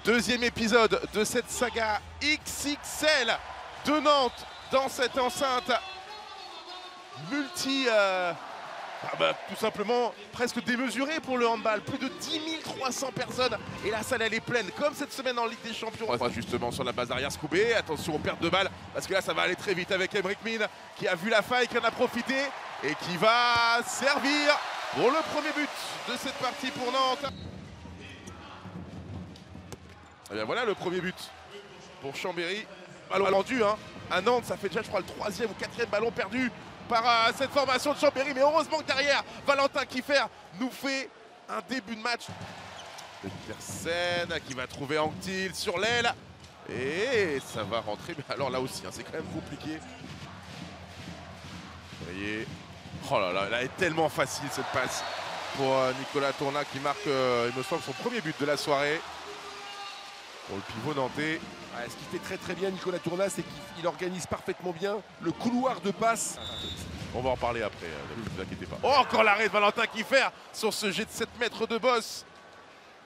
Deuxième épisode de cette saga XXL de Nantes dans cette enceinte tout simplement presque démesurée pour le handball. Plus de 10 300 personnes et la salle elle est pleine comme cette semaine en Ligue des Champions. On va justement sur la base arrière Scoubé, attention aux pertes de balles parce que là ça va aller très vite avec Emric Min qui a vu la faille, qui en a profité et qui va servir pour le premier but de cette partie pour Nantes. Et bien voilà le premier but pour Chambéry. Ballon rendu à Nantes, ça fait déjà je crois le troisième ou quatrième ballon perdu par cette formation de Chambéry, mais heureusement que derrière, Valentin Kiefer nous fait un début de match. Petersen qui va trouver Anctil sur l'aile, et ça va rentrer, mais alors là aussi, c'est quand même compliqué. Vous voyez, oh là là, elle est tellement facile cette passe pour Nicolas Tourna qui marque, il me semble, son premier but de la soirée. Pour le pivot nantais. Ce qui fait très très bien Nicolas Tourna, c'est qu'il organise parfaitement bien le couloir de passe. On va en parler après, ne vous inquiétez pas. Oh, encore l'arrêt de Valentin Kiefer sur ce jet de 7 mètres de bosse.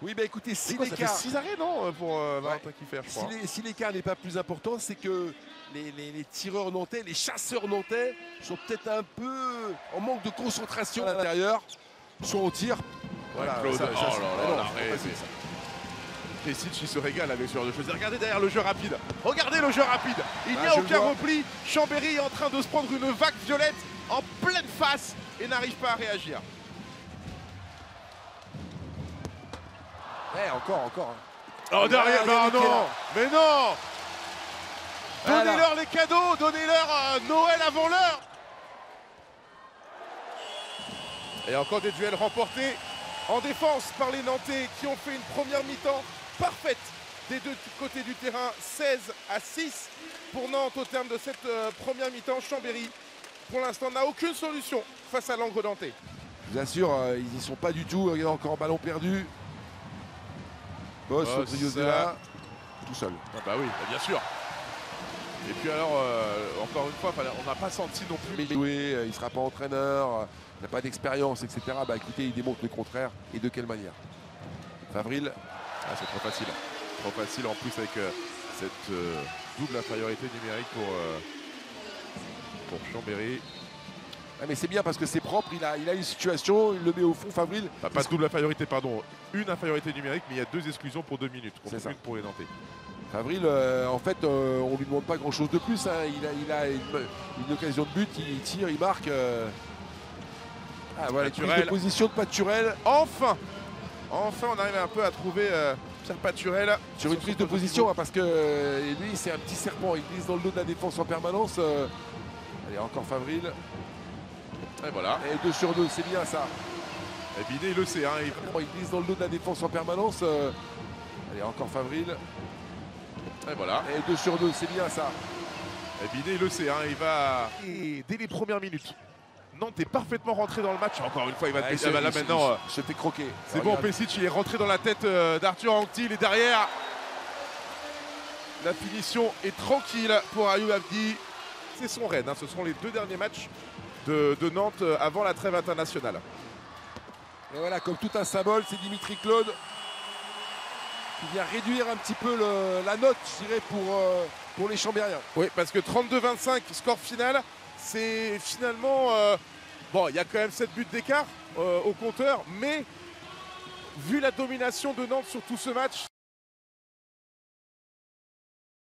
Oui, bah écoutez, si ça fait 6 arrêts, non, pour Valentin Kiefer, je crois. Si l'écart n'est pas plus important, c'est que les tireurs nantais, les chasseurs nantais sont peut-être un peu en manque de concentration à l'intérieur, soit au tir. Voilà, Pesic il se régale avec ce genre de choses. Regardez derrière le jeu rapide. Regardez le jeu rapide. Il n'y a aucun repli. Chambéry est en train de se prendre une vague violette en pleine face et n'arrive pas à réagir. Encore. Oh, derrière, non. Mais non. Donnez-leur les cadeaux. Donnez-leur Noël avant l'heure. Et encore des duels remportés en défense par les Nantais qui ont fait une première mi-temps parfaite des deux côtés du terrain. 16-6 pour Nantes au terme de cette première mi-temps. Chambéry, pour l'instant, n'a aucune solution face à l'Angre nantais. Je vous assure, ils n'y sont pas du tout. Regardez, encore un ballon perdu. Boss au trio de là, tout seul. Ah bah oui, bien sûr. Et puis alors, encore une fois, on n'a pas senti non plus. Mais jouer, il ne sera pas entraîneur, il n'a pas d'expérience, etc. Bah écoutez, il démontre le contraire. Et de quelle manière? Favril. C'est trop facile. Trop facile en plus avec cette double infériorité numérique pour Chambéry. Mais c'est bien parce que c'est propre, il a une situation, il le met au fond, Favril. Pas de double infériorité, pardon. Une infériorité numérique, mais il y a 2 exclusions pour 2 minutes. C'est ça. Une pour les Nantais. Favril, en fait, on ne lui demande pas grand-chose de plus. Il a une occasion de but, il tire, il marque. Voilà, une prise de position de Paturel. Enfin, on arrive un peu à trouver Pierre Paturel. Sur une prise de position, parce que lui, c'est un petit serpent. Il glisse dans le dos de la défense en permanence. Allez, encore Favril. Et voilà. Et 2 sur 2, c'est bien ça. Et Binet, il le sait. Il glisse dans le dos de la défense en permanence. Allez, encore Favril. Et voilà. Et 2 sur 2, c'est bien ça. Et Binet, il le sait. Il va. Et dès les premières minutes, Nantes est parfaitement rentré dans le match. Encore une fois, il va te là maintenant. Se fait croquer. C'est bon, Pesic, il est rentré dans la tête d'Arthur Anctil. Et derrière, la finition est tranquille pour Ayoub Abdi. C'est son raid. Ce seront les 2 derniers matchs de Nantes avant la trêve internationale. Et voilà, comme tout un symbole, c'est Dimitri Claude qui vient réduire un petit peu la note, je dirais, pour les Chambériens. Oui, parce que 32-25, score final, c'est finalement... bon, il y a quand même 7 buts d'écart au compteur, mais vu la domination de Nantes sur tout ce match,